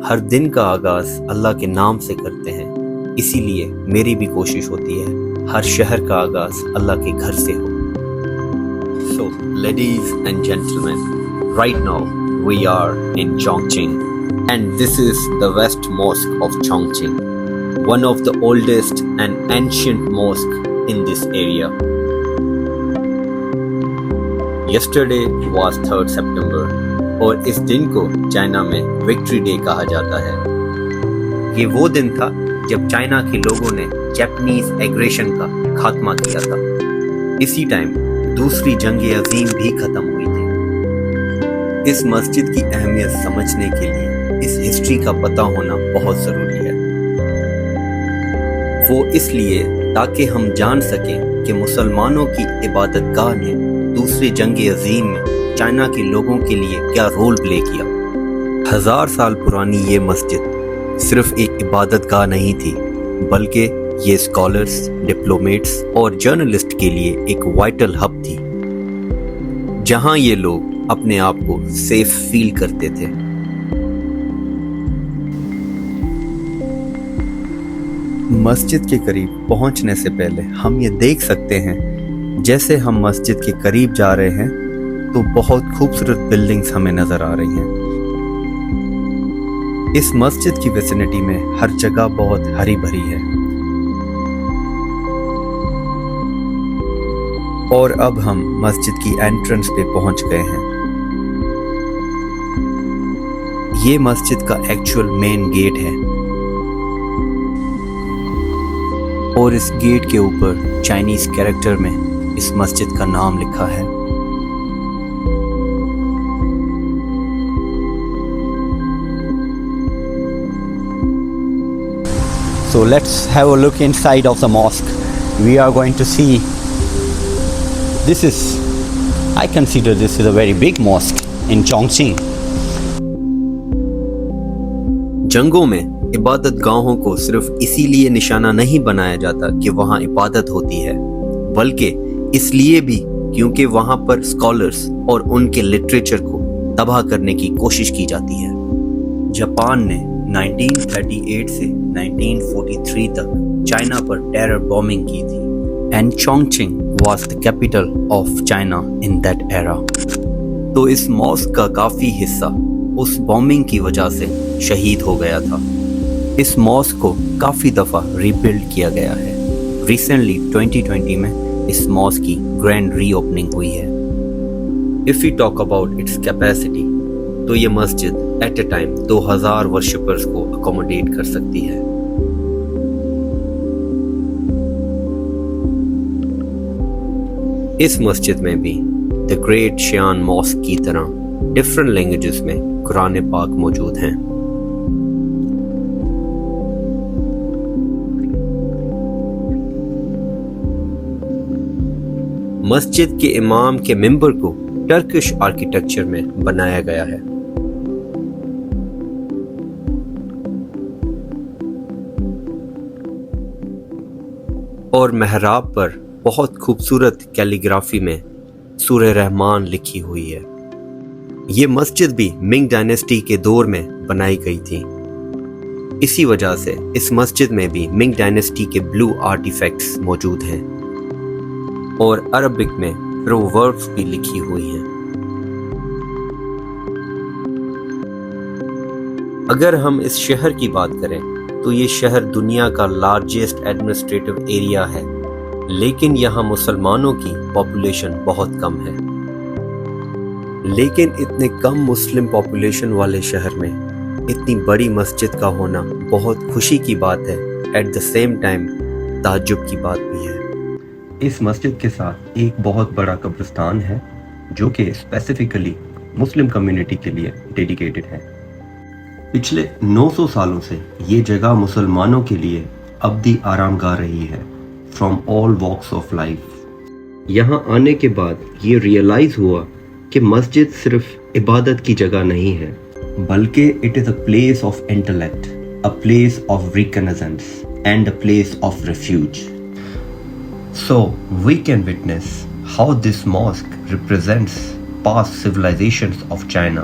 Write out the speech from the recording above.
ہر دن کا آغاز اللہ کے نام سے کرتے ہیں، اسی لیے میری بھی کوشش ہوتی ہے ہر شہر کا آغاز اللہ کے گھر سے ہو۔ So, ladies and gentlemen, right now we are in Chongqing, and this is the West Mosque of Chongqing, one of the oldest and ancient mosque in this area. Yesterday was 3rd September اور اس دن کو China میں victory day کہا جاتا ہے۔ یہ وہ دن تھا جب چائنا کے لوگوں نے جاپنیز ایگریشن کا خاتمہ کیا تھا۔ اسی ٹائم دوسری جنگ عظیم بھی ختم ہوئی تھی۔ اس مسجد کی اہمیت سمجھنے کے لیے اس ہسٹری کا پتہ ہونا بہت ضروری ہے۔ وہ اس لیے تاکہ ہم جان سکیں کہ مسلمانوں کی عبادت گاہ نے دوسری جنگ عظیم میں چائنا کے لوگوں کے لیے کیا رول پلے کیا۔ 1000 سال پرانی یہ مسجد صرف ایک عبادت گاہ نہیں تھی، بلکہ یہ اسکالرز، ڈپلومیٹس اور جرنلسٹ کے لیے ایک وائٹل ہب تھی، جہاں یہ لوگ اپنے آپ کو سیف فیل کرتے تھے۔ مسجد کے قریب پہنچنے سے پہلے ہم یہ دیکھ سکتے ہیں، جیسے ہم مسجد کے قریب جا رہے ہیں تو بہت خوبصورت بلڈنگز ہمیں نظر آ رہی ہیں۔ اس مسجد کی ویسینٹی میں ہر جگہ بہت ہری بھری ہے، اور اب ہم مسجد کی انٹرنس پہ پہنچ گئے ہیں۔ یہ مسجد کا ایکچوئل مین گیٹ ہے، اور اس گیٹ کے اوپر چائنیز کیریکٹر میں اس مسجد کا نام لکھا ہے۔ So let's have a look inside of the mosque. We are going to see, I consider this is a very big mosque in Chongqing. جنگوں میں عبادت گاہوں کو صرف اسی لیے نشانہ نہیں بنایا جاتا کہ وہاں عبادت ہوتی ہے، بلکہ اس لیے بھی کیونکہ وہاں پر اسکالرز اور ان کے لٹریچر کو تباہ کرنے کی کوشش کی جاتی ہے۔ جاپان نے 1938 سے 1943 تک چائنا پر ٹیرر بومنگ کی تھی، and Chongqing was the capital of China in that era. تو اس ماسک کا کافی حصہ اس بومنگ کی وجہ سے شہید ہو گیا تھا۔ اس ماسک کو کافی دفعہ ری بلڈ کیا گیا ہے۔ ریسنٹلی 2020 میں اس ماسک کی گرینڈ ری اوپننگ ہوئی ہے۔ If we talk about its capacity، تو یہ مسجد ایٹ اے ٹائم 2000 ورشپرز کو اکوموڈیٹ کر سکتی ہے۔ اس مسجد میں بھی دی گریٹ شیان ماسک کی طرح ڈفرنٹ لینگویجز میں قرآن پاک موجود ہیں۔ مسجد کے امام کے ممبر کو ٹرکش آرکیٹیکچر میں بنایا گیا ہے۔ اور محراب پر بہت خوبصورت کیلیگرافی میں سورہ رحمان لکھی ہوئی ہے۔ یہ مسجد بھی منگ ڈائنیسٹی کے دور میں بنائی گئی تھی، اسی وجہ سے اس مسجد میں بھی منگ ڈائنیسٹی کے بلو آرٹیفیکٹس موجود ہیں، اور عربک میں پرووربس بھی لکھی ہوئی ہیں۔ اگر ہم اس شہر کی بات کریں تو یہ شہر دنیا کا لارجسٹ ایڈمنسٹریٹو ایریا ہے، لیکن یہاں مسلمانوں کی پاپولیشن بہت کم ہے۔ لیکن اتنے کم مسلم پاپولیشن والے شہر میں اتنی بڑی مسجد کا ہونا بہت خوشی کی بات ہے، ایٹ دا سیم ٹائم تعجب کی بات بھی ہے۔ اس مسجد کے ساتھ ایک بہت بڑا قبرستان ہے، جو کہ اسپیسیفکلی مسلم کمیونٹی کے لیے ڈیڈیکیٹڈ ہے۔ پچھلے 900 سالوں سے یہ جگہ مسلمانوں کے لیے ابدی آرام گاہ رہی ہے، from all walks of life. یہاں آنے کے بعد یہ ریئلائز ہوا کہ مسجد صرف عبادت کی جگہ نہیں ہے، بلکہ it is a place of intellect, a place of reconnaissance and a place of refuge. So we can witness how this mask represents past civilizations of China.